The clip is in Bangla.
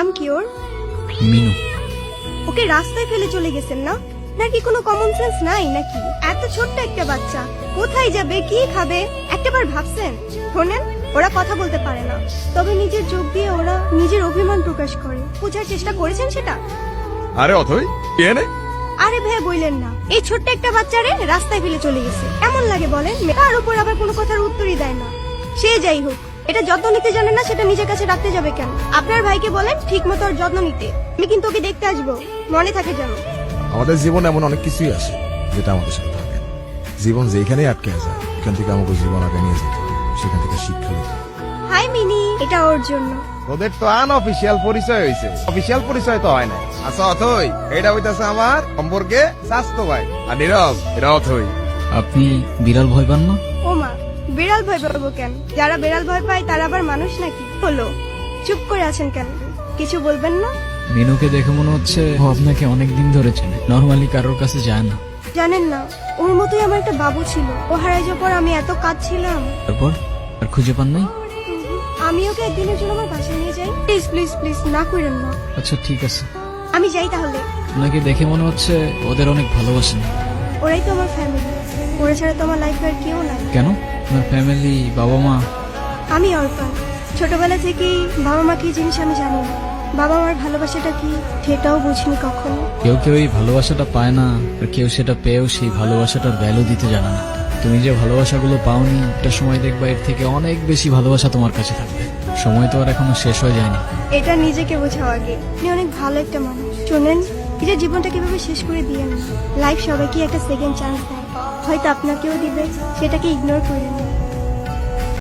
নাম কি ওর? মিনু। ওকে রাস্তায় ফেলে চলে গেছেন না? নাকি কোনো কমন সেন্স নাই নাকি? এত ছোট্ট একটা বাচ্চা কোথায় যাবে, কি খাবে, একটাবার ভাবছেন? শোনেন, ওরা কথা বলতে পারে না, তবে নিজের চোখ দিয়ে ওরা নিজের অভিমান প্রকাশ করে। বোঝার চেষ্টা করেছেন সেটা? আরে অথই কে নে? আরে ভাই বললেন না, এই ছোট্ট একটা বাচ্চারে রাস্তায় ফেলে চলে গেছে। এমন লাগে বলেন? তার উপর আবার কোনো কথার উত্তরই দেয় না। সে যাই হোক, এটা যত্ন নিতে জানে না, সেটা নিজের কাছে রাখতে যাবে কেন? আপনার ভাইকে বলেন ঠিক মতো ওর যত্ন নিতে। আমি কিন্তু ওকে দেখতে আসবো, মনে থাকে যেন। আমাদের জীবনে এমন অনেক কিছুই আসে যেটা আমাদের সাথে থাকে। জীবন যেখানেই আটকে যায়, এখান থেকে আমাকে জীবন আগে নিয়ে যেতে হবে, সেখান থেকে শিক্ষা নিতে হবে। হাই মিনি, এটা ওর জন্য। তোদের তো আনঅফিসিয়াল পরিচয় হয়েছে, অফিসিয়াল পরিচয় তো হয় না। আচ্ছা অথই, এটা হইতাছে আমার সম্পর্কে স্বাস্থ্য ভাই। আর নীরব, এটা অথই। আপনি বিড়াল ভয় পান না? ও মা, বিড়াল ভয় পাবো কেন? যারা বিড়াল ভয় পায় তারা আবার মানুষ নাকি? হলো, চুপ করে আছেন কেন? কিছু বলবেন না? মিনুকে দেখে মনে হচ্ছে ও আপনাকে অনেক দিন ধরে চেনে, নর্মালি কারোর কাছে যায় না। জানেন না, ওর মতোই আমার একটা বাবু ছিল। ও হারাই যাওয়ার পর আমি এত কাঁদছিলাম। তারপর আর খুঁজে পান নাই? আমি ওকে একদিনের জন্য আমার বাসায় নিয়ে যাই। প্লিজ প্লিজ প্লিজ, না করেন না। আচ্ছা ঠিক আছে। আমি যাই তাহলে। আপনাকে দেখে মনে হচ্ছে ওদের অনেক ভালোবাসেন। ওরাই তো আমার ফ্যামিলি, ওরা ছাড়া তো আমার লাইফে আর কেউ নাই। কেন? আপনার ফ্যামিলি, বাবা মা? আমি অর্পণ। ছোটবেলা থেকেই বাবা মা কি জিনিস আমি জানি না। বাবা মার ভালোবাসাটা কি সেটাও বুঝিনি কখনো। কেউ কেউ এই ভালোবাসাটা পায় না, আর কেউ সেটা পেয়েও সেই ভালোবাসাটার ভ্যালু দিতে জানে না। তুমি যে ভালোবাসাগুলো পাওনি, একটা সময় দেখবা এর থেকে অনেক বেশি ভালোবাসা তোমার কাছে থাকবে। সময় তো আর এখনো শেষ হয়ে যায়নি। এটা নিজেকে বোঝাও আগে। আপনি অনেক ভালো একটা মানুষ। শোনেন, নিজের জীবনটা কিভাবে শেষ করে দিয়ে না। লাইফ সবাইকে একটা সেকেন্ড চান্স দেয়, হয়তো আপনাকেও দিবে, সেটাকে ইগনোর করেন না।